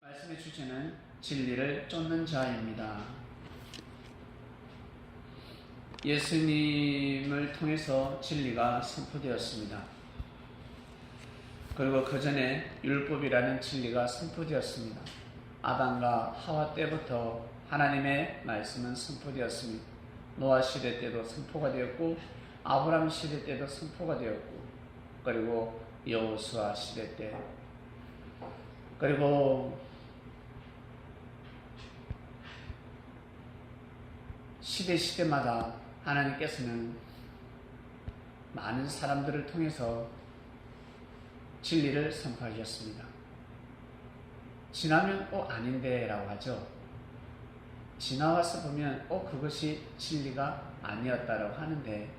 말씀의 주제는 진리를 쫓는 자입니다. 예수님을 통해서 진리가 선포되었습니다. 그리고 그 전에 율법이라는 진리가 선포되었습니다. 아담과 하와 때부터 하나님의 말씀은 선포되었습니다. 노아 시대 때도 선포가 되었고, 아브라함 시대 때도 선포가 되었고, 그리고 여호수아 시대 때, 그리고 시대마다 하나님께서는 많은 사람들을 통해서 진리를 선포하셨습니다. 지나면 아닌데 라고 하죠. 지나와서 보면 그것이 진리가 아니었다라고 하는데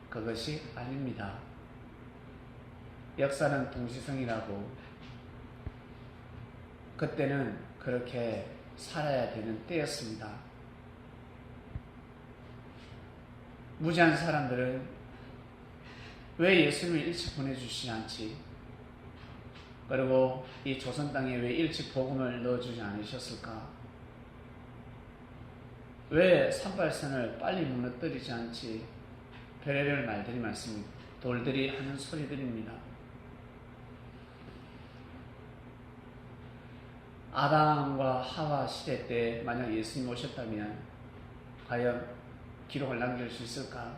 그것이 아닙니다. 역사는 동시성이라고, 그때는 그렇게 살아야 되는 때였습니다. 무지한 사람들은 왜 예수님을 일찍 보내주시지 않지? 그리고 이 조선 땅에 왜 일찍 복음을 넣어주지 않으셨을까? 왜 산발선을 빨리 무너뜨리지 않지? 별의별 말들이 많습니다. 돌들이 하는 소리들입니다. 아담과 하와 시대 때 만약 예수님 오셨다면 과연 기록을 남길 수 있을까?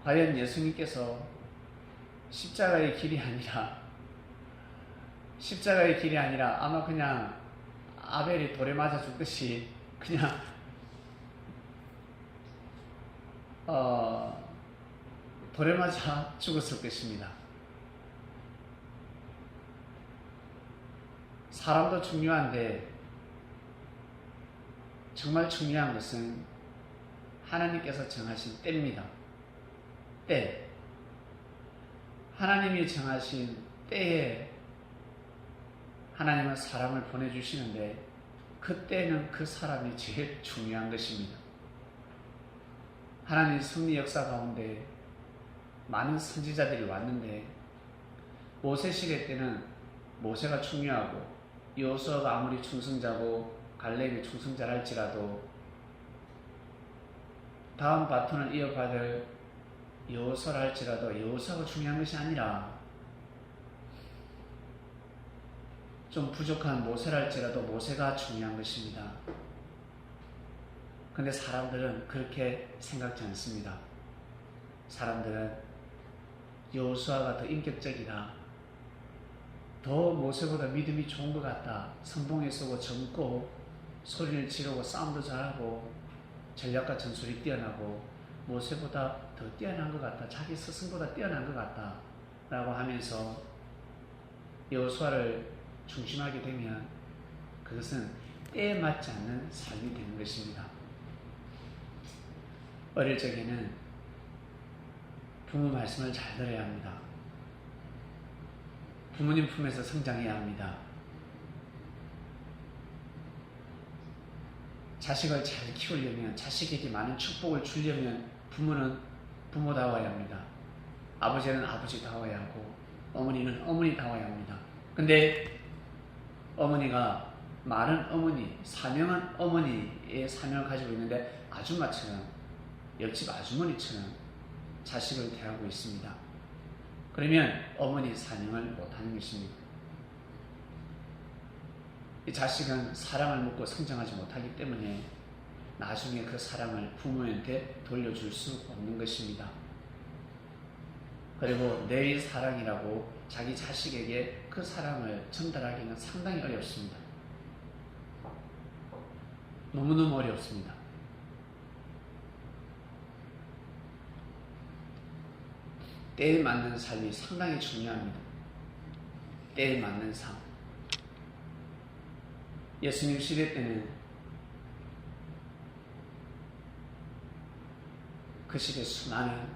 과연 예수님께서 십자가의 길이 아니라 아마 그냥 아벨이 돌에 맞아 죽듯이 그냥 돌에 맞아 죽었을 것입니다. 사람도 중요한데 정말 중요한 것은 하나님께서 정하신 때입니다. 때. 하나님이 정하신 때에 하나님은 사람을 보내주시는데 그때는 그 사람이 제일 중요한 것입니다. 하나님 승리 역사 가운데 많은 선지자들이 왔는데 모세 시대 때는 모세가 중요하고 여호수아가 아무리 충성자고 갈렙이 충성자랄지라도 다음 바톤을 이어받을 여호수아라 할지라도 여호수아가 중요한 것이 아니라 좀 부족한 모세랄지라도 모세가 중요한 것입니다. 근데 사람들은 그렇게 생각지 않습니다. 사람들은 여호수아가 더 인격적이다, 더 모세보다 믿음이 좋은 것 같다, 선봉에 서고 젊고 소리를 지르고 싸움도 잘하고 전략과 전술이 뛰어나고 모세보다 더 뛰어난 것 같다, 자기 스승보다 뛰어난 것 같다 라고 하면서 여호수아를 중심하게 되면 그것은 때에 맞지 않는 삶이 되는 것입니다. 어릴 적에는 부모 말씀을 잘 들어야 합니다. 부모님 품에서 성장해야 합니다. 자식을 잘 키우려면, 자식에게 많은 축복을 주려면 부모는 부모다워야 합니다. 아버지는 아버지다워야 하고 어머니는 어머니다워야 합니다. 근데 어머니가 많은 어머니, 사명한 어머니의 사명을 가지고 있는데 아줌마처럼, 옆집 아주머니처럼 자식을 대하고 있습니다. 그러면 어머니 사명을 못하는 것입니다. 이 자식은 사랑을 먹고 성장하지 못하기 때문에 나중에 그 사랑을 부모한테 돌려줄 수 없는 것입니다. 그리고 내 사랑이라고 자기 자식에게 그 사랑을 전달하기는 상당히 어렵습니다. 너무너무 어렵습니다. 때에 맞는 삶이 상당히 중요합니다. 때에 맞는 삶. 예수님 시대 때는 그 시대 수많은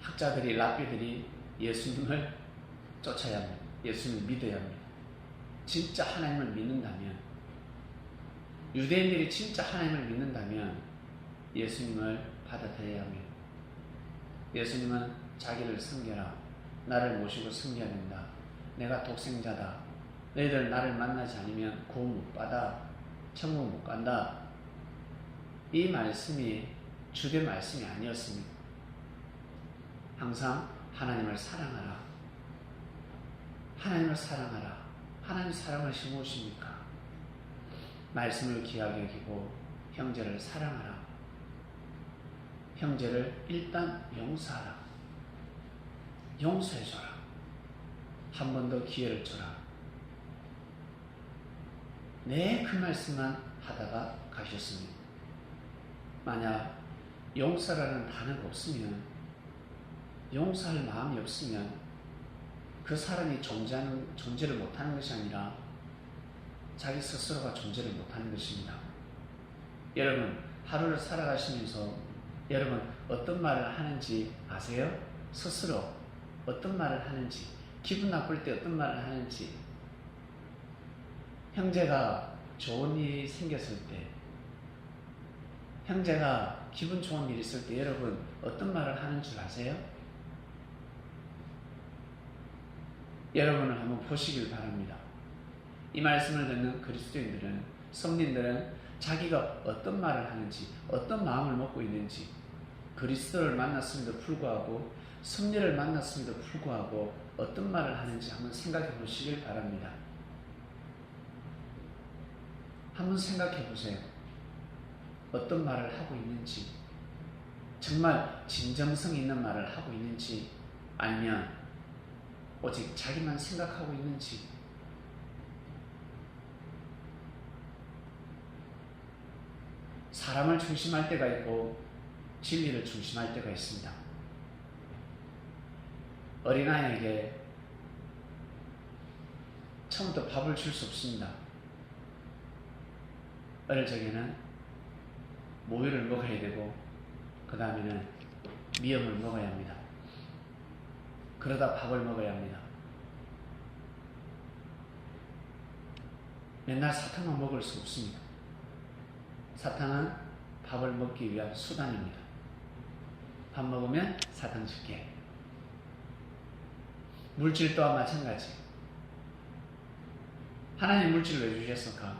학자들이, 랍비들이 예수님을 쫓아야 합니다. 예수님을 믿어야 합니다. 진짜 하나님을 믿는다면, 유대인들이 진짜 하나님을 믿는다면 예수님을 받아들여야 합니다. 예수님은 자기를 섬겨라, 나를 모시고 섬겨야 된다, 내가 독생자다. 너희들 나를 만나지 않으면 구원 못 받아. 천국 못 간다. 이 말씀이 주된 말씀이 아니었습니다. 항상 하나님을 사랑하라. 하나님을 사랑하라. 하나님 사랑하시는 무엇입니까? 말씀을 귀하게 여기고 형제를 사랑하라. 형제를 일단 용서하라. 용서해줘라. 한 번 더 기회를 줘라. 네, 그 말씀만 하다가 가셨습니다. 만약 용서라는 단어가 없으면, 용서할 마음이 없으면 그 사람이 존재를 못하는 것이 아니라 자기 스스로가 존재를 못하는 것입니다. 여러분, 하루를 살아가시면서 여러분 어떤 말을 하는지 아세요? 스스로 어떤 말을 하는지, 기분 나쁠 때 어떤 말을 하는지, 형제가 좋은 일이 생겼을 때, 형제가 기분 좋은 일이 있을 때 여러분 어떤 말을 하는 줄 아세요? 여러분을 한번 보시길 바랍니다. 이 말씀을 듣는 그리스도인들은, 성린들은 자기가 어떤 말을 하는지, 어떤 마음을 먹고 있는지, 그리스도를 만났음에도 불구하고, 성령을 만났음에도 불구하고 어떤 말을 하는지 한번 생각해 보시길 바랍니다. 한번 생각해 보세요. 어떤 말을 하고 있는지, 정말 진정성 있는 말을 하고 있는지, 아니면 오직 자기만 생각하고 있는지. 사람을 중심할 때가 있고 진리를 중심할 때가 있습니다. 어린아이에게 처음부터 밥을 줄 수 없습니다. 어릴 적에는 모유를 먹어야 되고 그 다음에는 미역을 먹어야 합니다. 그러다 밥을 먹어야 합니다. 맨날 사탕만 먹을 수 없습니다. 사탕은 밥을 먹기 위한 수단입니다. 밥 먹으면 사탕 줄게. 물질 또한 마찬가지. 하나님 물질을 왜 주셨을까?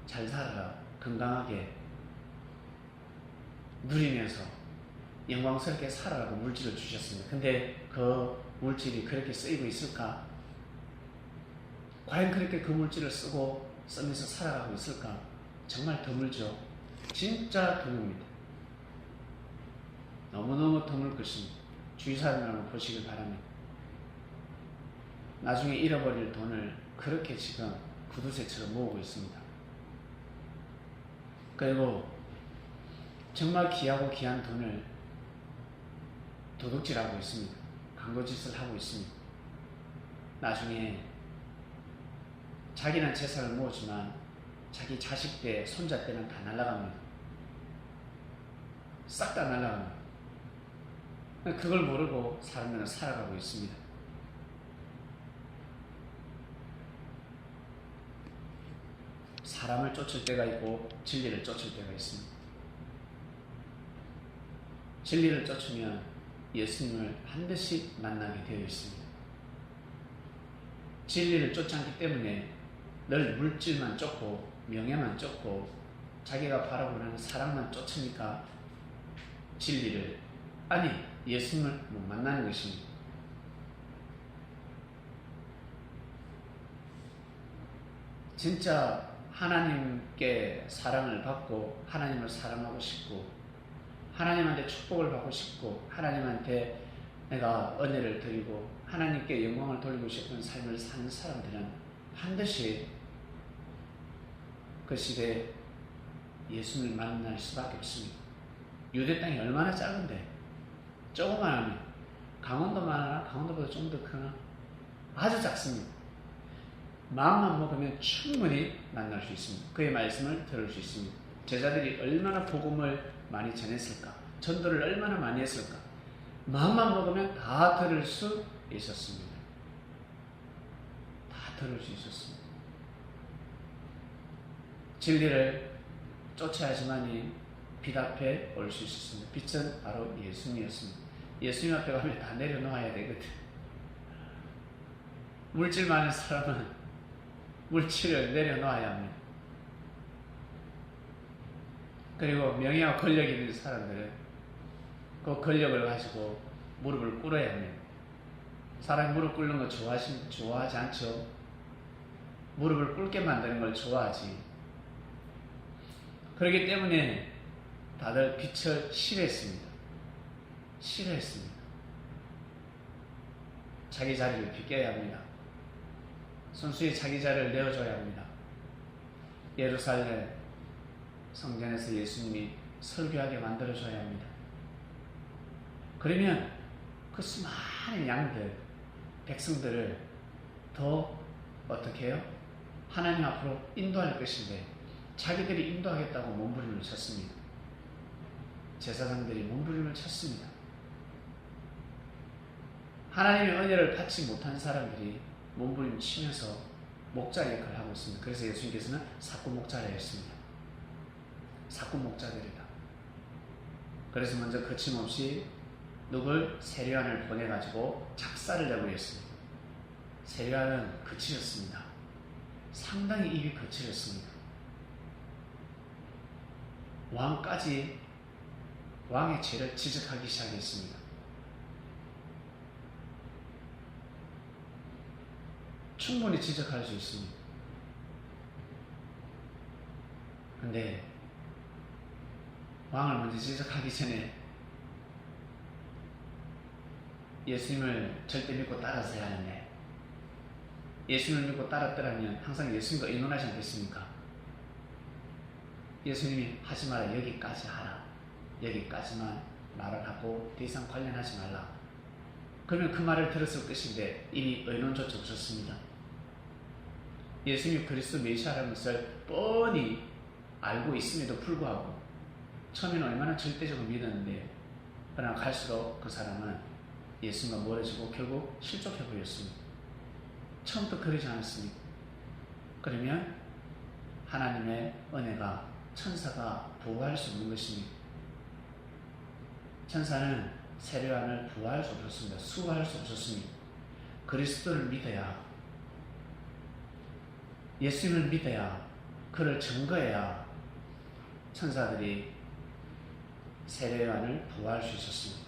잘 살아라, 건강하게 누리면서 영광스럽게 살아라고 물질을 주셨습니다. 근데 그 물질이 그렇게 쓰이고 있을까? 과연 그렇게 그 물질을 쓰면서 살아가고 있을까? 정말 드물죠. 진짜 드뭅니다. 너무너무 드물 것입니다. 주위 사람을 한번 보시길 바랍니다. 나중에 잃어버릴 돈을 그렇게 지금 구두쇠처럼 모으고 있습니다. 그리고 정말 귀하고 귀한 돈을 도둑질하고 있습니다. 강도짓을 하고 있습니다. 나중에 자기는 재산을 모으지만 자기 자식 때, 손자 때는 다 날아갑니다. 싹 다 날아갑니다. 그걸 모르고 사람들은 살아가고 있습니다. 사람을 쫓을 때가 있고 진리를 쫓을 때가 있습니다. 진리를 쫓으면 예수님을 반드시 만나게 되어 있습니다. 진리를 쫓지 않기 때문에 늘 물질만 쫓고 명예만 쫓고 자기가 바라보는 사랑만 쫓으니까 진리를, 아니 예수님을 못 만나는 것입니다. 진짜 하나님께 사랑을 받고 하나님을 사랑하고 싶고 하나님한테 축복을 받고 싶고 하나님한테 내가 은혜를 드리고 하나님께 영광을 돌리고 싶은 삶을 사는 사람들은 반드시 그 시대에 예수님을 만날 수밖에 없습니다. 유대 땅이 얼마나 작은데, 조금만 하면 강원도만 하나? 강원도보다 좀 더 크나? 아주 작습니다. 마음만 먹으면 충분히 만날 수 있습니다. 그의 말씀을 들을 수 있습니다. 제자들이 얼마나 복음을 많이 전했을까? 전도를 얼마나 많이 했을까? 마음만 먹으면 다 들을 수 있었습니다. 다 들을 수 있었습니다. 진리를 쫓아야지만이 빛 앞에 올 수 있었습니다. 빛은 바로 예수님이었습니다. 예수님 앞에 가면 다 내려놓아야 되거든. 물질 많은 사람은 물질을 내려놓아야 합니다. 그리고 명예와 권력이 있는 사람들은 그 권력을 가지고 무릎을 꿇어야 합니다. 사람이 무릎 꿇는 거 좋아하지 않죠? 무릎을 꿇게 만드는 걸 좋아하지. 그렇기 때문에 다들 빛을 싫어했습니다. 자기 자리를 비껴야 합니다. 순수히 자기 자리를 내어줘야 합니다. 예루살렘 성전에서 예수님이 설교하게 만들어줘야 합니다. 그러면 그 수많은 양들, 백성들을 더 어떻게 해요? 하나님 앞으로 인도할 것인데 자기들이 인도하겠다고 몸부림을 쳤습니다. 제사장들이 몸부림을 쳤습니다. 하나님의 은혜를 받지 못한 사람들이 몸부림 치면서 목자 역할을 하고 있습니다. 그래서 예수님께서는 사꾼 목자라 했습니다. 사꾼 목자들이다. 그래서 먼저 거침없이 누굴? 세례요한을 보내가지고 작사를 내버렸습니다. 세례요한은 거칠었습니다. 상당히 입이 거칠었습니다. 왕까지 왕의 죄를 지적하기 시작했습니다. 충분히 지적할 수 있습니다. 근데 왕을 먼저 지적하기 전에 예수님을 절대 믿고 따라서야 하는데 예수님을 믿고 따랐더라면 항상 예수님과 의논하지 않겠습니까? 예수님이 하지 마라, 여기까지 하라, 여기까지만 말을 하고 더 이상 관련하지 말라. 그러면 그 말을 들었을 것인데 이미 의논조차 없었습니다. 예수님이 그리스도 메시아라는 것을 뻔히 알고 있음에도 불구하고 처음에는 얼마나 절대적으로 믿었는데 그러나 갈수록 그 사람은 예수님과 멀어지고 결국 실족해버렸습니다. 처음부터 그러지 않았습니다. 그러면 하나님의 은혜가 천사가 부호할 수 없는 것입니다. 천사는 세례요한을 부호할 수 없었습니다. 수호할 수 없었습니다. 그리스도를 믿어야, 예수님을 믿어야, 그를 증거해야 천사들이 세례요한을 부호할 수 있었습니다.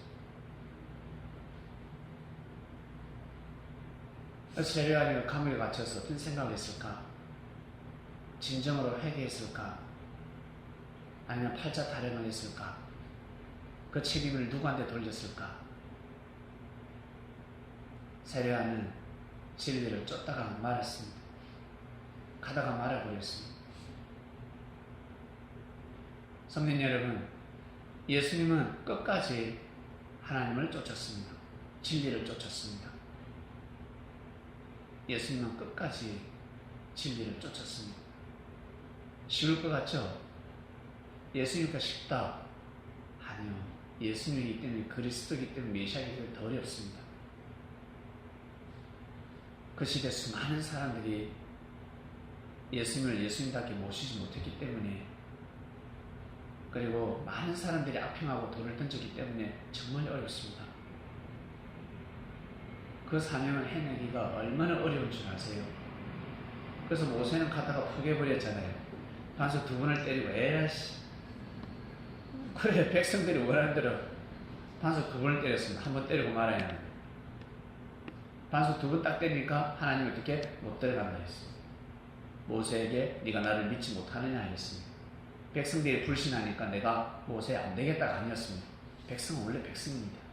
세례요한이 감옥에 갇혀서 어떤 생각을 했을까? 진정으로 회개했을까? 아니면 팔자 타령을 했을까? 그 책임을 누구한테 돌렸을까? 세례요한은 진리를 쫓다가 말았습니다. 가다가 말아버렸습니다. 성도 여러분, 예수님은 끝까지 하나님을 쫓았습니다. 진리를 쫓았습니다. 예수님은 끝까지 진리를 쫓았습니다. 쉬울 것 같죠? 예수님과 쉽다? 아니요. 예수님이기 때문에, 그리스도이기 때문에, 메시아이기 때문에 더 어렵습니다. 그 시대 수많은 사람들이 예수님을 예수님답게 모시지 못했기 때문에, 그리고 많은 사람들이 악평하고 돌을 던졌기 때문에 정말 어렵습니다. 그 사명을 해내기가 얼마나 어려운 줄 아세요? 그래서 모세는 가다가 포기해버렸잖아요. 반석 2번을 때리고, 에라씨. 그래, 백성들이 원하는 대로 반석 2번을 때렸습니다. 1번 때리고 말아야 합니다. 반석 2번 딱 때리니까 하나님 어떻게? 못 들어간다 했습니다. 모세에게 네가 나를 믿지 못하느냐 했습니다. 백성들이 불신하니까 내가 모세 안 되겠다가 아니었습니다. 백성은 원래 백성입니다.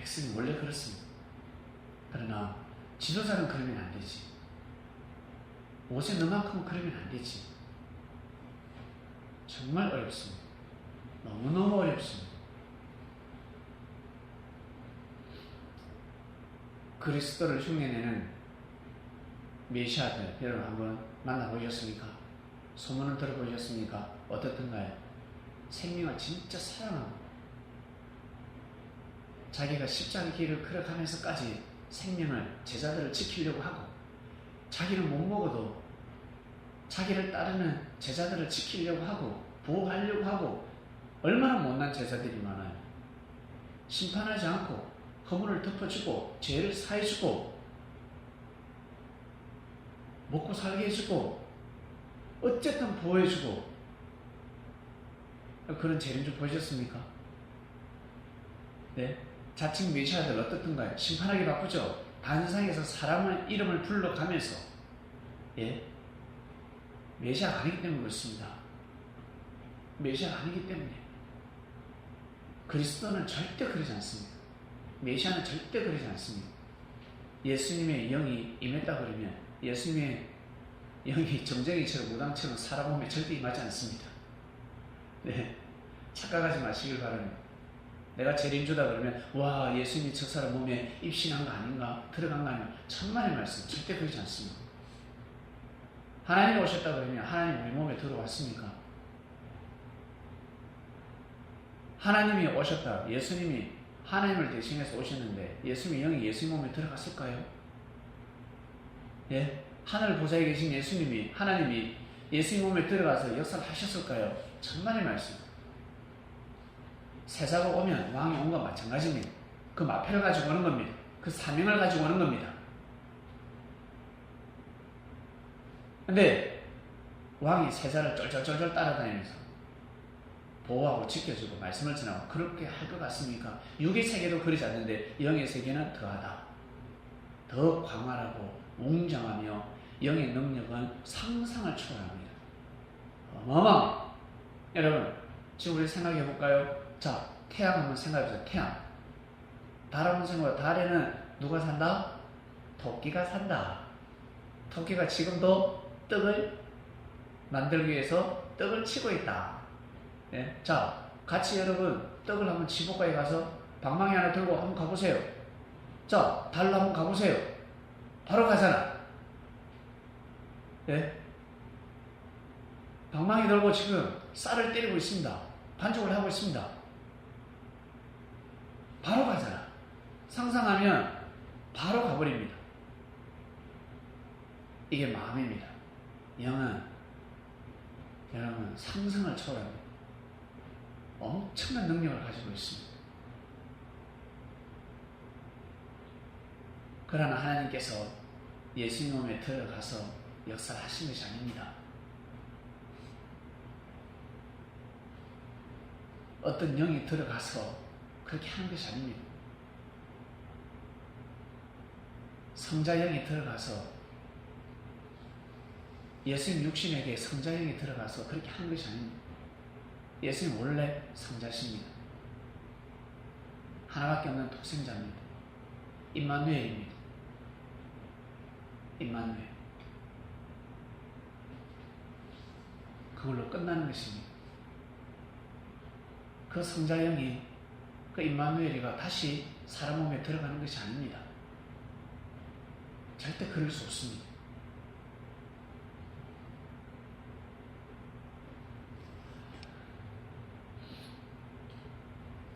백성이 원래 그렇습니다. 그러나 지도자는 그러면 안 되지. 모세 너만큼은 그러면 안 되지. 정말 어렵습니다. 너무너무 어렵습니다. 그리스도를 흉내내는 메시아들 여러분 한번 만나보셨습니까? 소문은 들어보셨습니까? 어떻던가요? 생명을 진짜 사랑하고 자기가 십자가 길을 걸어가면서까지 생명을, 제자들을 지키려고 하고, 자기는 못 먹어도 자기를 따르는 제자들을 지키려고 하고 보호하려고 하고, 얼마나 못난 제자들이 많아요. 심판하지 않고 허물을 덮어주고 죄를 사해주고 먹고 살게 해주고 어쨌든 보호해주고 그런 재림주 보셨습니까? 네? 자칭 메시아들 어떻던가요? 심판하기 바쁘죠? 단상에서 사람의 이름을 불러가면서 예? 메시아가 아니기 때문에 그렇습니다. 메시아가 아니기 때문에 그리스도는 절대 그러지 않습니다. 메시아는 절대 그러지 않습니다. 예수님의 영이 임했다 그러면 예수님의 영이 점쟁이처럼 무당처럼 살아보면 절대 임하지 않습니다. 네, 착각하지 마시길 바랍니다. 내가 재림주다 그러면 와 예수님이 저 사람 몸에 입신한 거 아닌가 들어간 거 아닌가 천만의 말씀 절대 그러지 않습니다. 하나님이 오셨다 그러면 하나님 우리 몸에 들어왔습니까? 하나님이 오셨다 예수님이 하나님을 대신해서 오셨는데 예수님의 영이 예수님 몸에 들어갔을까요? 예? 하늘 보좌에 계신 예수님이 하나님이 예수님 몸에 들어가서 역사를 하셨을까요? 천만의 말씀. 세자가 오면 왕이 온 건 마찬가지입니다. 그 마패를 가지고 오는 겁니다. 그 사명을 가지고 오는 겁니다. 근데 왕이 세자를 쫄쫄쫄쫄 따라다니면서 보호하고 지켜주고 말씀을 전하고 그렇게 할 것 같습니까? 육의 세계도 그러지 않는데 영의 세계는 더하다. 더 광활하고 웅장하며 영의 능력은 상상을 초월합니다. 어마어마합니다. 여러분 지금 우리 생각해 볼까요? 자, 태양 한번 생각해 보세요. 태양. 달 한번 생각해 보세요. 달에는 누가 산다? 토끼가 산다. 토끼가 지금도 떡을 만들기 위해서 떡을 치고 있다. 네? 자, 같이 여러분 떡을 한번 지복가에 가서 방망이 하나 들고 한번 가보세요. 자, 달로 한번 가보세요. 바로 가잖아. 네? 방망이 들고 지금 쌀을 때리고 있습니다. 반죽을 하고 있습니다. 바로 가잖아. 상상하면 바로 가버립니다. 이게 마음입니다. 영은 여러분 상상을 초월합니다. 엄청난 능력을 가지고 있습니다. 그러나 하나님께서 예수님 몸에 들어가서 역사를 하신 것이 아닙니다. 어떤 영이 들어가서 그렇게 하는 것이 아닙니다. 성자영이 들어가서 예수님 육신에게 성자영이 들어가서 그렇게 하는 것이 아닙니다. 예수님 원래 성자십니다. 하나밖에 없는 독생자입니다. 임마누엘입니다. 임마누엘. 그걸로 끝나는 것입니다. 그 성자영이 그 임마누엘이가 다시 사람 몸에 들어가는 것이 아닙니다. 절대 그럴 수 없습니다.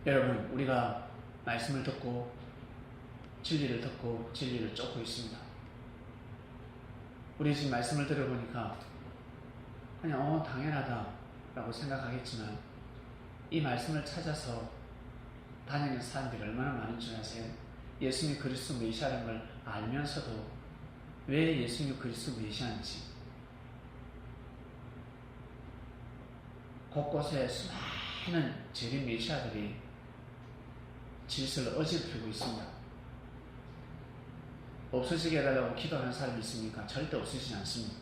여러분 우리가 말씀을 듣고 진리를 듣고 진리를 쫓고 있습니다. 우리 지금 말씀을 들어보니까 그냥 당연하다 라고 생각하겠지만 이 말씀을 찾아서 다니는 사람들이 얼마나 많은 줄 아세요? 예수님이 그리스도 메시아라는 걸 알면서도 왜 예수님이 그리스도 메시아인지 곳곳에 수많은 재림 메시아들이 질서를 어지럽히고 있습니다. 없어지게 해달라고 기도하는 사람이 있습니까? 절대 없어지지 않습니다.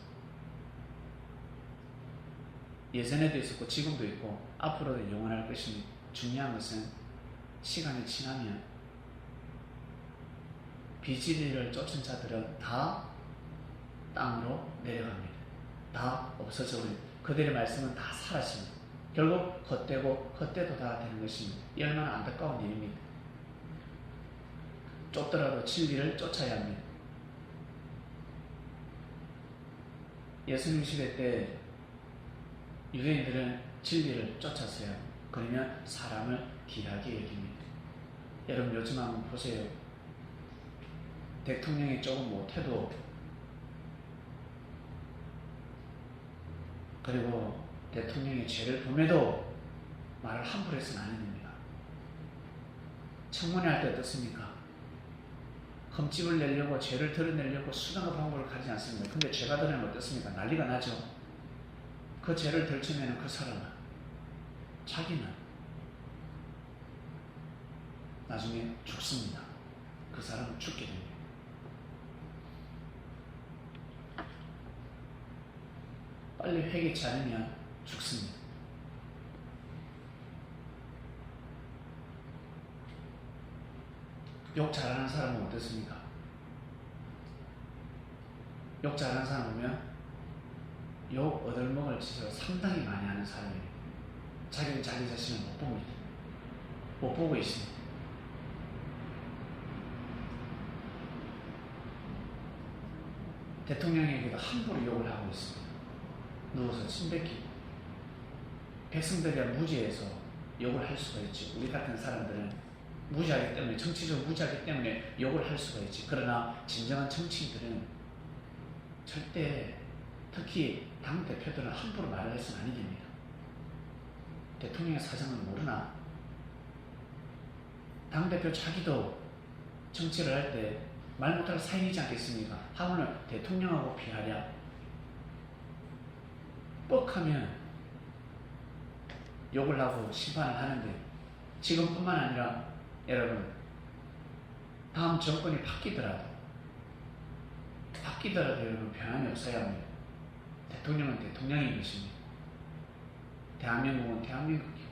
예전에도 있었고 지금도 있고 앞으로도 영원할 것입니다. 중요한 것은 시간이 지나면 비진리를 쫓은 자들은 다 땅으로 내려갑니다. 다 없어져버립니다. 그들의 말씀은 다 사라집니다. 결국 헛되고 헛되도 다 되는 것입니다. 이 얼마나 안타까운 일입니다. 쫓더라도 진리를 쫓아야 합니다. 예수님 시대 때 유대인들은 진리를 쫓았어요. 그러면 사람을 귀하게 여깁니다. 여러분 요즘 한번 보세요. 대통령이 조금 못해도 그리고 대통령이 죄를 범해도 말을 함부로 해서는 안 됩니다. 청문회 할 때 어떻습니까? 흠집을 내려고 죄를 드러내려고 수단과 방법을 가리지 않습니다. 근데 죄가 드러내면 어떻습니까? 난리가 나죠. 그 죄를 들추면 그 사람은 자기는 나중에 죽습니다. 그 사람은 죽게 됩니다. 빨리 회개치 않으면 죽습니다. 욕 잘하는 사람은 어떻습니까? 욕 잘하는 사람 보면 욕 얻을먹을 짓을 상당히 많이 하는 사람이에요. 자기는 자기 자신을 못 봅니다. 못 보고 있습니다. 대통령에게도 함부로 욕을 하고 있습니다. 누워서 침뱉기고. 백성들이야 무지해서 욕을 할 수가 있지. 우리 같은 사람들은 무지하기 때문에, 정치적으로 무지하기 때문에 욕을 할 수가 있지. 그러나 진정한 정치인들은 절대, 특히 당대표들은 함부로 말을 해서는 아니 됩니다. 대통령의 사정을 모르나? 당대표 자기도 정치를 할 때 말 못할 사인이지 않겠습니까? 하물며 대통령하고 비하랴. 뻑하면 욕을 하고 심판을 하는데, 지금뿐만 아니라 여러분, 다음 정권이 바뀌더라도 여러분 변함이 없어야 합니다. 대통령은 대통령인 것입니다. 대한민국은 대한민국이고,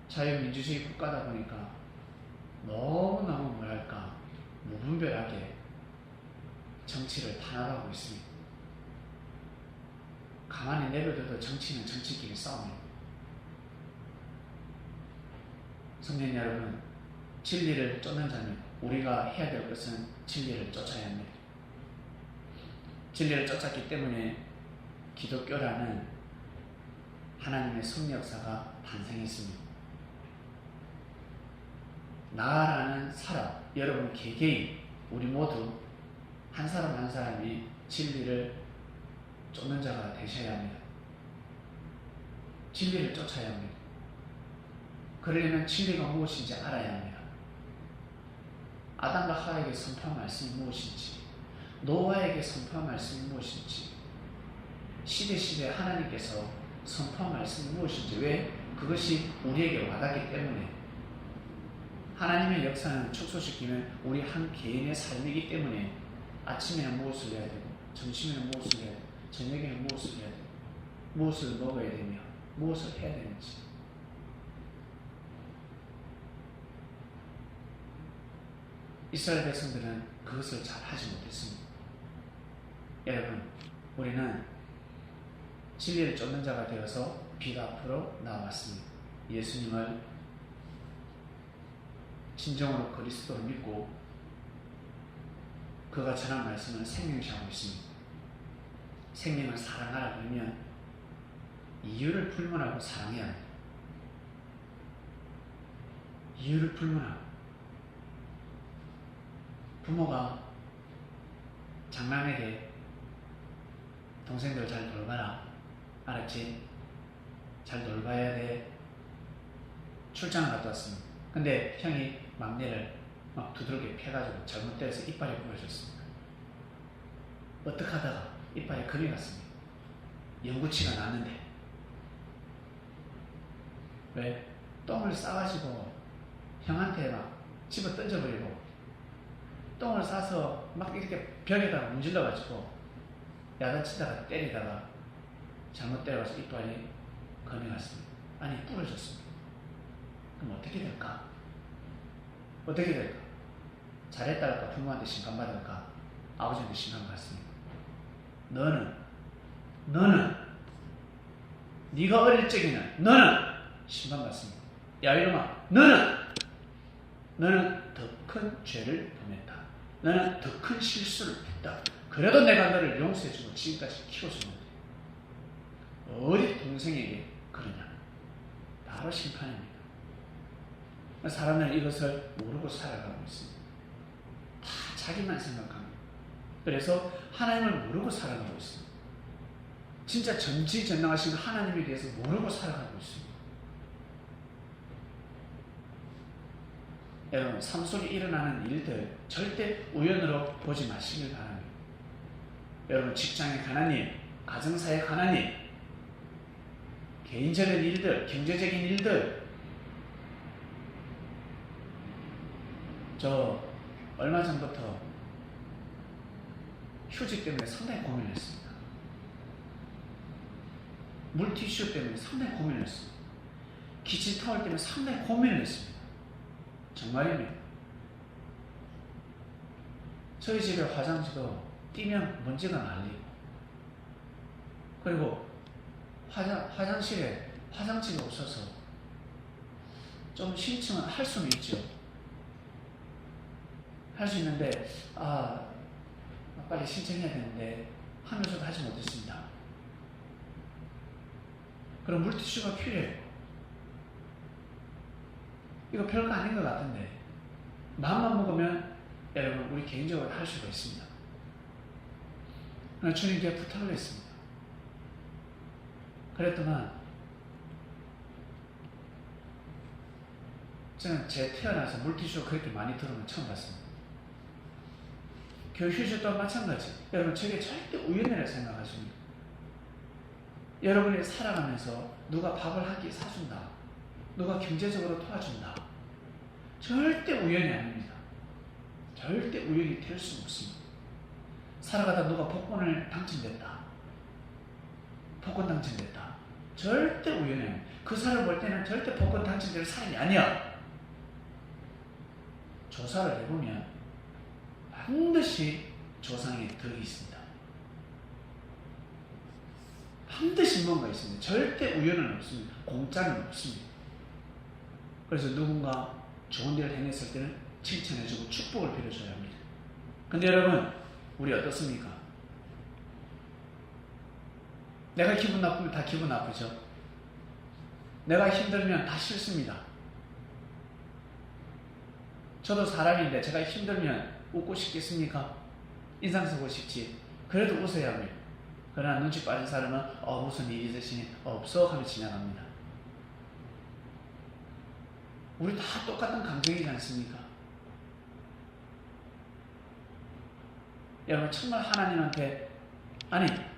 자유민주주의 국가다 보니까 너무너무 뭐랄까 무분별하게 정치를 탄압하고 있습니다. 가만히 내버려둬도 정치는 정치끼리 싸움입니다. 성도 여러분, 진리를 쫓는 자는 우리가 해야 될 것은 진리를 쫓아야 합니다. 진리를 쫓았기 때문에 기독교라는 하나님의 섭리 역사가 탄생했습니다. 나라는 사람, 여러분 개개인, 우리 모두 한 사람 한 사람이 진리를 쫓는 자가 되셔야 합니다. 진리를 쫓아야 합니다. 그러려면 진리가 무엇인지 알아야 합니다. 아담과 하와에게 선포한 말씀이 무엇인지, 노아에게 선포한 말씀이 무엇인지, 시대 하나님께서 선포한 말씀이 무엇인지, 왜? 그것이 우리에게 와닿기 때문에. 하나님의 역사는 축소시키면 우리 한 개인의 삶이기 때문에 아침에는 무엇을 해야 되고, 점심에는 무엇을 해야 되고, 저녁에는 무엇을 해야 되고, 무엇을 먹어야 되며, 무엇을 해야 되는지. 이스라엘 백성들은 그것을 잘 하지 못했습니다. 여러분, 우리는 진리를 쫓는 자가 되어서 빛 앞으로 나왔습니다. 예수님을 진정으로 그리스도를 믿고 그가 전한 말씀을 생명시하고 있습니다. 생명을 사랑하라 그러면 이유를 불문하고 사랑해야 합니다. 이유를 불문하고. 부모가 장남에게 동생들 잘 돌봐라, 알았지? 잘 돌봐야 돼. 출장을 갔다 왔습니다. 근데 형이 막내를 막 두드러기게 패가지고 잘못 때려서 이빨이 부러졌습니다. 어떻게 하다가 이빨에 금이 갔습니다. 연구치가 나는데. 왜? 똥을 싸가지고 형한테 막 집어 던져버리고, 똥을 싸서 막 이렇게 벽에다가 문질러가지고 야단치다가 때리다가 잘못 때려서 이빨이 금이 갔습니다. 아니, 부러졌습니다. 그럼 어떻게 될까? 어떻게 될까? 잘했다 할까? 부모한테 심판받을까? 아버지한테 심판받습니다. 너는 네가 어릴 적에는 너는 심판받습니다. 야 이놈아, 너는 더 큰 죄를 범했다. 너는 더 큰 실수를 했다. 그래도 내가 너를 용서해주고 지금까지 키워주는데 어디 동생에게 그러냐? 바로 심판입니다. 사람은 이것을 모르고 살아가고 있습니다. 다 자기만 생각합니다. 그래서 하나님을 모르고 살아가고 있습니다. 진짜 전지전능하신 하나님에 대해서 모르고 살아가고 있습니다. 여러분 삶 속에 일어나는 일들 절대 우연으로 보지 마시길 바랍니다. 여러분 직장에 관한 일, 가정사에 관한 일, 개인적인 일들, 경제적인 일들. 저 얼마 전부터 휴지 때문에 상당히 고민을 했습니다. 물티슈 때문에 상당히 고민을 했습니다. 키친타월 때문에 상당히 고민을 했습니다. 정말입니다. 저희 집에 화장지도 띄면 먼지가 날리고, 그리고 화장실에 화장지가 없어서 좀 신청은 할 수는 있죠. 할 수 있는데 빨리 신청해야 되는데 하면서도 하지 못했습니다. 그럼 물티슈가 필요해요. 이거 별거 아닌 것 같은데 마음만 먹으면 여러분 우리 개인적으로 할 수가 있습니다. 그러나 주님께 부탁을 했습니다. 그랬더만 저는 제 태어나서 물티슈가 그렇게 많이 들어오면 처음 봤습니다. 교휴지 또한 마찬가지. 여러분 저게 절대 우연이라고 생각하십니까? 여러분이 살아가면서 누가 밥을 한 끼 사준다, 누가 경제적으로 도와준다, 절대 우연이 아닙니다. 절대 우연이 될 수 없습니다. 살아가다 누가 복권을 당첨됐다, 복권 당첨됐다, 절대 우연이 아닙니다. 그 사람을 볼 때는 절대 복권 당첨될 사람이 아니야. 조사를 해보면 반드시 조상의 덕이 있습니다. 반드시 뭔가 있습니다. 절대 우연은 없습니다. 공짜는 없습니다. 그래서 누군가 좋은 일을 행했을 때는 칭찬해주고 축복을 빌어줘야 합니다. 근데 여러분, 우리 어떻습니까? 내가 기분 나쁘면 다 기분 나쁘죠. 내가 힘들면 다 싫습니다. 저도 사람인데 제가 힘들면 웃고 싶겠습니까? 인상 쓰고 싶지. 그래도 웃어야 합니다. 그러나 눈치 빠진 사람은 무슨 일이 있으시니 없어 하며 지나갑니다. 우리 다 똑같은 감정이지 않습니까? 여러분 정말 하나님한테 하나님의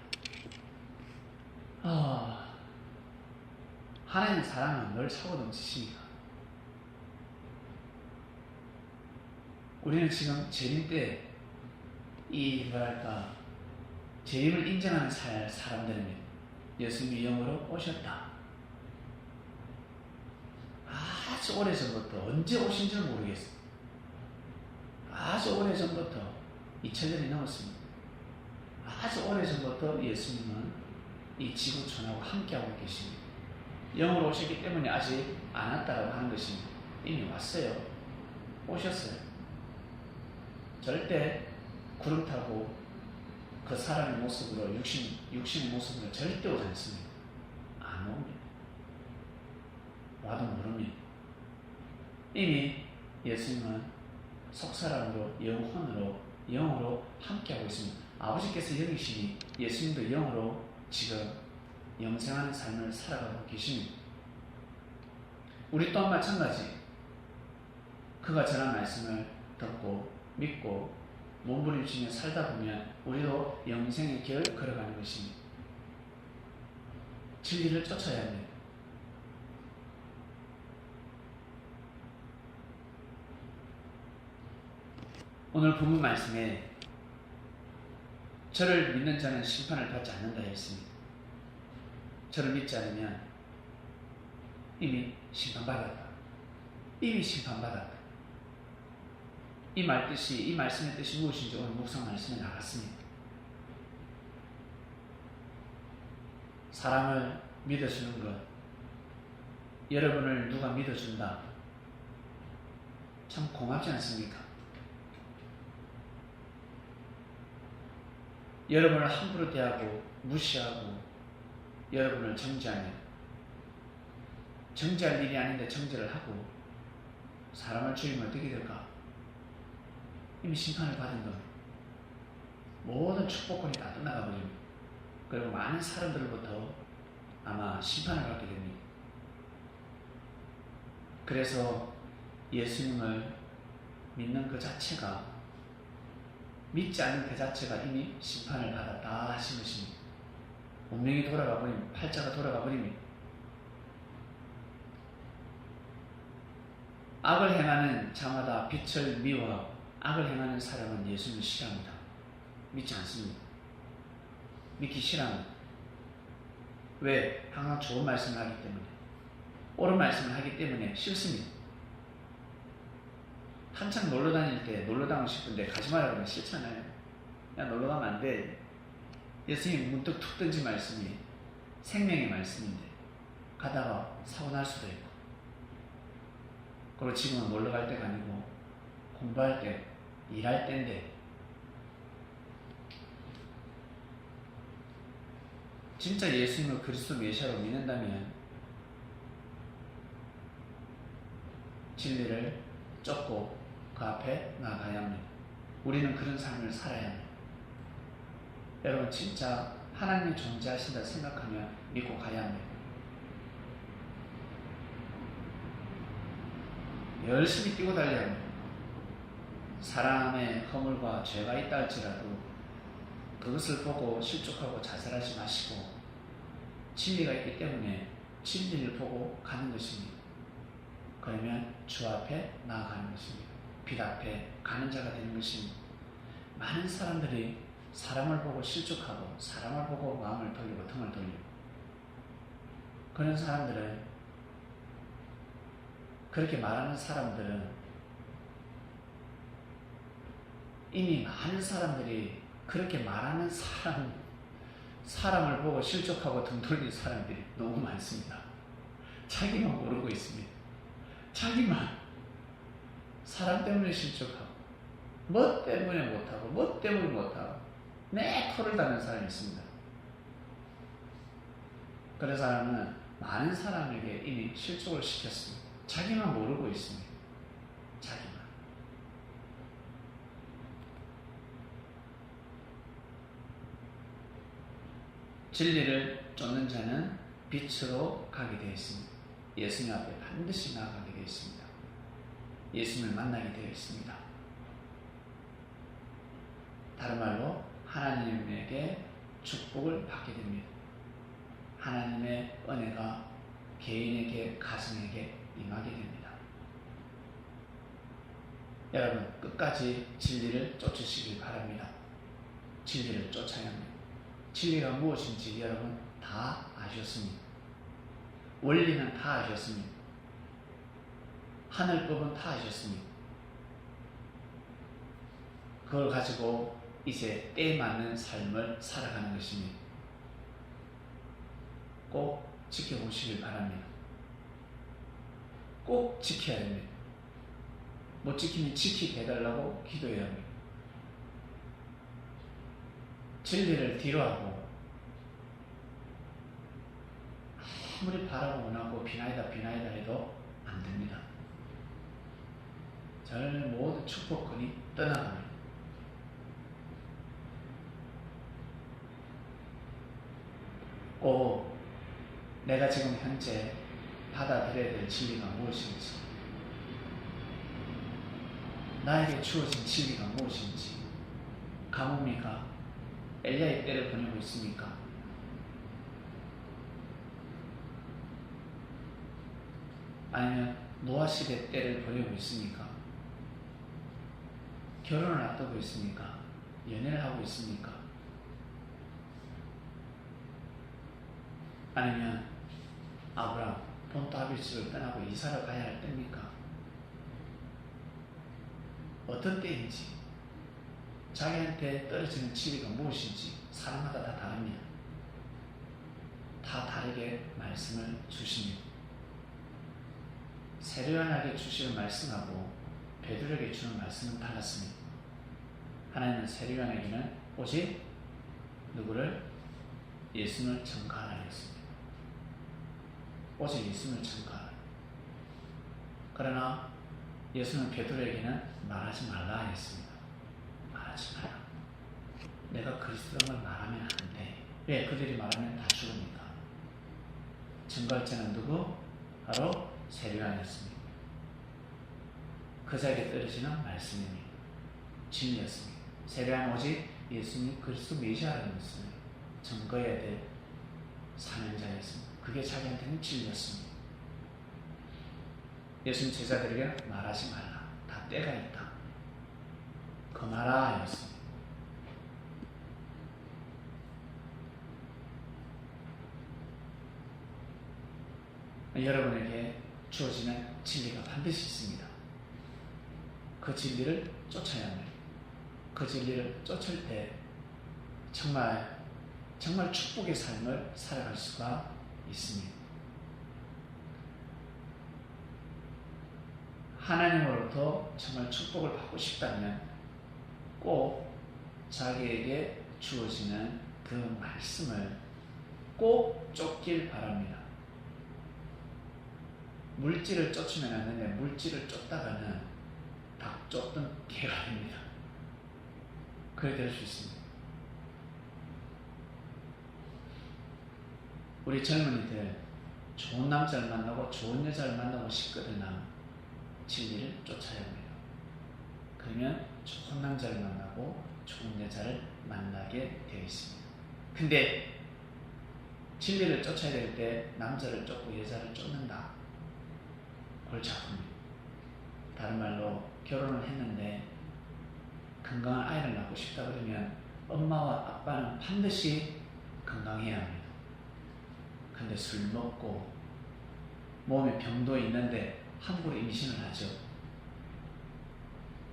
사랑은 늘 차고 넘치십니까? 우리는 지금 재림 때 재림을 인정하는 사람들입니다. 예수님이 영으로 오셨다. 아주 오래전부터, 언제 오신지 모르겠어요. 아주 오래전부터 2000년이 넘었습니다. 아주 오래전부터 예수님은 이 지구촌하고 함께하고 계십니다. 영으로 오셨기 때문에 아직 안 왔다고 하는 것입니다. 이미 왔어요. 오셨어요. 절대 구름 타고 그 사람의 모습으로 육신의 모습으로 절대 오지 않습니다. 안 옵니다. 와도 모릅니다. 이미 예수님은 속사람으로 영으로 함께하고 있습니다. 아버지께서 영이시니 예수님도 영으로 지금 영생하는 삶을 살아가고 계십니다. 우리 또한 마찬가지. 그가 전한 말씀을 듣고 믿고 몸부림치며 살다 보면 우리도 영생의 길 걸어가는 것입니다. 진리를 쫓아야 합니다. 오늘 본문 말씀에 저를 믿는 자는 심판을 받지 않는다 했습니다. 저를 믿지 않으면 이미 심판받았다. 이미 심판받았다. 이 말씀의 뜻이 무엇인지 오늘 묵상 말씀에 나갔습니다. 사람을 믿어주는 것, 여러분을 누가 믿어준다, 참 고맙지 않습니까? 여러분을 함부로 대하고 무시하고 여러분을 정죄하면, 정죄할 일이 아닌데 정죄를 하고 사람을 죽이면 어떻게 될까? 이미 심판을 받은 것, 모든 축복권이 다 떠나가 버립니다. 그리고 많은 사람들로부터 아마 심판을 받게 됩니다. 그래서 예수님을 믿는 그 자체가, 믿지 않는 그 자체가 이미 심판을 받았다 하신 것입니다. 운명이 돌아가 버립니다. 팔자가 돌아가 버립니다. 악을 행하는 자마다 빛을 미워하고 악을 행하는 사람은 예수님을 싫어합니다. 믿지 않습니다. 믿기 싫어합니다. 왜? 항상 좋은 말씀을 하기 때문에, 옳은 말씀을 하기 때문에 싫습니다. 한창 놀러 다닐 때 놀러 가고 싶은데 가지 마라 그러면 싫잖아요. 야, 놀러 가면 안 돼. 예수님 문득 툭 던진 말씀이 생명의 말씀인데 가다가 사고 날 수도 있고, 그리고 지금은 놀러 갈 때가 아니고 공부할 때, 일할 때인데, 진짜 예수님을 그리스도 메시아로 믿는다면 진리를 쫓고 그 앞에 나아가야 합니다. 우리는 그런 삶을 살아야 합니다. 여러분, 진짜 하나님이 존재하신다 생각하면 믿고 가야 합니다. 열심히 뛰고 달려야 합니다. 사람의 허물과 죄가 있다 할지라도 그것을 보고 실족하고 자살하지 마시고, 진리가 있기 때문에 진리를 보고 가는 것입니다. 그러면 주 앞에 나아가는 것입니다. 빛 앞에 가는 자가 되는 것입니다. 많은 사람들이 사람을 보고 실족하고 사람을 보고 마음을 돌리고 등을 돌리고, 그런 사람들은, 그렇게 말하는 사람들은 이미 많은 사람들이 그렇게 말하는 사람을 보고 실족하고 등 돌린 사람들이 너무 많습니다. 자기만 모르고 있습니다. 자기만 사람 때문에 실족하고, 뭐 때문에 못하고, 뭐 때문에 못하고, 내 토를 다는 사람이 있습니다. 그런 사람은 많은 사람에게 이미 실족을 시켰습니다. 자기만 모르고 있습니다. 자기만. 진리를 쫓는 자는 빛으로 가게 되어 있습니다. 예수님 앞에 반드시 나아가게 되어 있습니다. 예수님을 만나게 되어 있습니다. 다른 말로 하나님에게 축복을 받게 됩니다. 하나님의 은혜가 개인에게, 가정에게 임하게 됩니다. 여러분, 끝까지 진리를 쫓으시길 바랍니다. 진리를 쫓아야 합니다. 진리가 무엇인지 여러분 다 아셨습니다. 원리는 다 아셨습니다. 하늘법은 다 아셨습니다. 그걸 가지고 이제 때에 맞는 삶을 살아가는 것입니다. 꼭 지켜보시길 바랍니다. 꼭 지켜야 됩니다. 못 지키면 지키게 해달라고 기도해야 합니다. 진리를 뒤로하고 아무리 바라고 원하고 비나이다 해도 안 됩니다. 저는 모든 축복권이 떠나갑니다. 꼭 내가 지금 현재 받아들여야 될 진리가 무엇인지, 나에게 주어진 진리가 무엇인지, 가뭄이가 엘리야의 때를 보내고 있습니까? 아니면 노아 시대 때를 보내고 있습니까? 결혼을 앞두고 있습니까? 연애를 하고 있습니까? 아니면 아브람 본토 아비스를 떠나고 이사를 가야 할 때입니까? 어떤 때인지, 자기한테 떨어지는 진리가 무엇인지 사람마다 다 다릅니다. 다 다르게 말씀을 주십니다. 세례요한에게 주시는 말씀하고 베드로에게 주는 말씀은 달랐습니다. 하나님은 세례요한에게는 오직 누구를? 예수님을 전가하라 했습니다. 오직 예수님을 전가하라. 그러나 예수는 베드로에게는 말하지 말라 했습니다. 말하지 마라. 내가 그리스도인 걸 말하면 안 돼. 왜? 그들이 말하면 다 죽으니까. 증거할 자는 누구? 바로 세례요한이었습니다. 그 자리에 떨어지는 말씀입니다. 진리였습니다. 세례한 오직 예수님 그리스도 메시아라는 것을 증거해야 될 사명자였습니다. 그게 자기한테는 진리였습니다. 예수님 제자들에게 말하지 말라. 다 때가 있다. 그말아 하였습니다. 여러분에게 주어지는 진리가 반드시 있습니다. 그 진리를 쫓아야 합니다. 그 진리를 쫓을 때 정말 축복의 삶을 살아갈 수가 있습니다. 하나님으로부터 정말 축복을 받고 싶다면 꼭 자기에게 주어지는 그 말씀을 꼭 쫓길 바랍니다. 물질을 쫓으면 안 되는데 물질을 쫓다가는 닭 쫓던 개가 됩니다. 그래 될 수 있습니다. 우리 젊은이들 좋은 남자를 만나고 좋은 여자를 만나고 싶거든요. 진리를 쫓아야 합니다. 그러면 좋은 남자를 만나고 좋은 여자를 만나게 되어 있습니다. 근데 진리를 쫓아야 될 때 남자를 쫓고 여자를 쫓는다. 골치 아픕니다. 다른 말로 결혼을 했는데 건강한 아이를 낳고 싶다 그러면 엄마와 아빠는 반드시 건강해야 합니다. 근데 술 먹고 몸에 병도 있는데 함부로 임신을 하죠.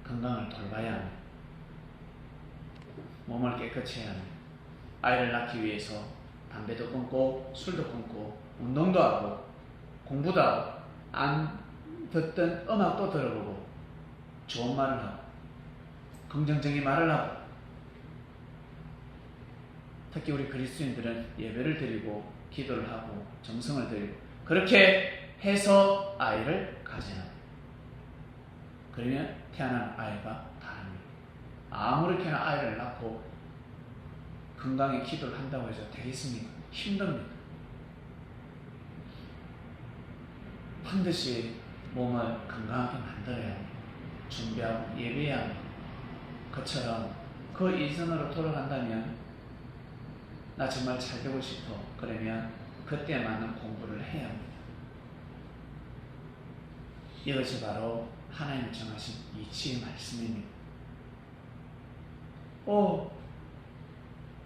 건강을 돌봐야 합니다. 몸을 깨끗이 해야 합니다. 아이를 낳기 위해서 담배도 끊고 술도 끊고 운동도 하고 공부도 하고 안 듣던 음악도 들어보고 좋은 말을 하고 긍정적인 말을 하고 특히 우리 그리스도인들은 예배를 드리고 기도를 하고 정성을 드리고 그렇게 해서 아이를 가져야 합니다. 그러면 태어난 아이가 다릅니다. 아무렇게나 아이를 낳고 건강에 기도를 한다고 해서 되겠습니까? 힘듭니다. 반드시 몸을 건강하게 만들어야 합니다. 준비하고 예배해야 합니다. 그처럼 그 이전으로 돌아간다면 나 정말 잘 되고 싶어. 그러면 그때 맞는 공부를 해야 합니다. 이것이 바로 하나님 정하신 이치의 말씀입니다.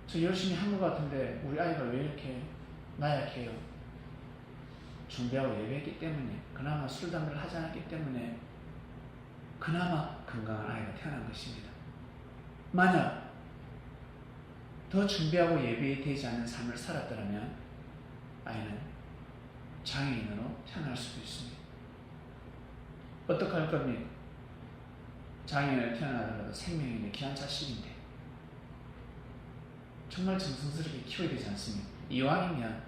저 열심히 한 것 같은데 우리 아이가 왜 이렇게 나약해요? 준비하고 예배했기 때문에, 그나마 술, 담배를 하지 않았기 때문에 그나마 건강한 아이가 태어난 것입니다. 만약 더 준비하고 예배되지 않는 삶을 살았더라면 아이는 장애인으로 태어날 수도 있습니다. 어떻게 할 겁니까? 장애인으로 태어나더라도 생명인데 귀한 자식인데 정말 정성스럽게 키워야 되지 않습니까? 이왕이면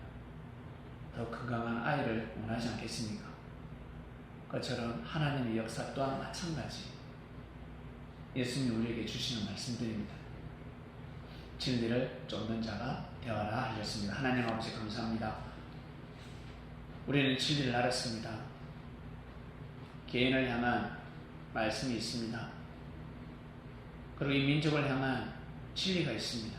더 건강한 아이를 원하지 않겠습니까? 그처럼 하나님의 역사 또한 마찬가지. 예수님이 우리에게 주시는 말씀들입니다. 진리를 쫓는 자가 되어라 하셨습니다. 하나님 아버지 감사합니다. 우리는 진리를 알았습니다. 개인을 향한 말씀이 있습니다. 그리고 이 민족을 향한 진리가 있습니다.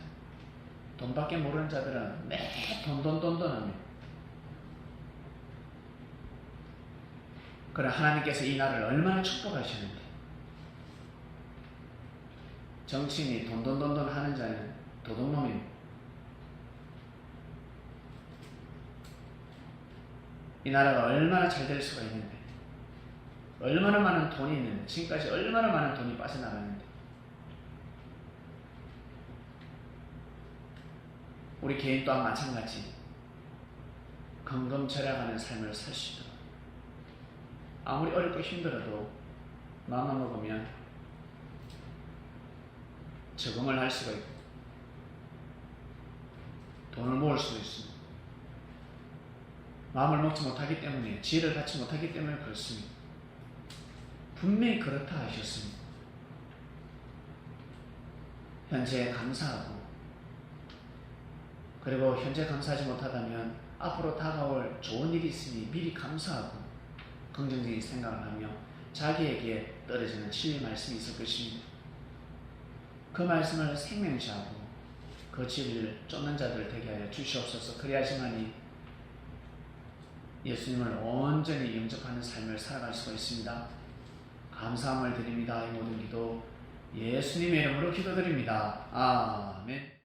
돈밖에 모르는 자들은 매 돈합니다. 그러나 하나님께서 이 나라를 얼마나 축복하셨는데, 정치인이 돈 하는 자는 도둑놈입니다. 이 나라가 얼마나 잘 될 수가 있는데, 얼마나 많은 돈이 있는데, 지금까지 얼마나 많은 돈이 빠져나갔는데, 우리 개인 또한 마찬가지 건금절약하는 삶을 살 수 있도록, 아무리 어렵고 힘들어도 마음만 먹으면 적응을 할 수가 있고 돈을 모을 수도 있습니다. 마음을 먹지 못하기 때문에, 지혜를 갖지 못하기 때문에 그렇습니다. 분명히 그렇다 하셨습니다. 현재 감사하고, 그리고 현재 감사하지 못하다면 앞으로 다가올 좋은 일이 있으니 미리 감사하고 긍정적인 생각을 하며 자기에게 떨어지는 진리 말씀이 있을 것입니다. 그 말씀을 생명시하고 그 진리를 쫓는 자들 되게 하여 주시옵소서. 그리하시마니 예수님을 온전히 영접하는 삶을 살아갈 수가 있습니다. 감사함을 드립니다. 이 모든 기도 예수님의 이름으로 기도드립니다. 아멘.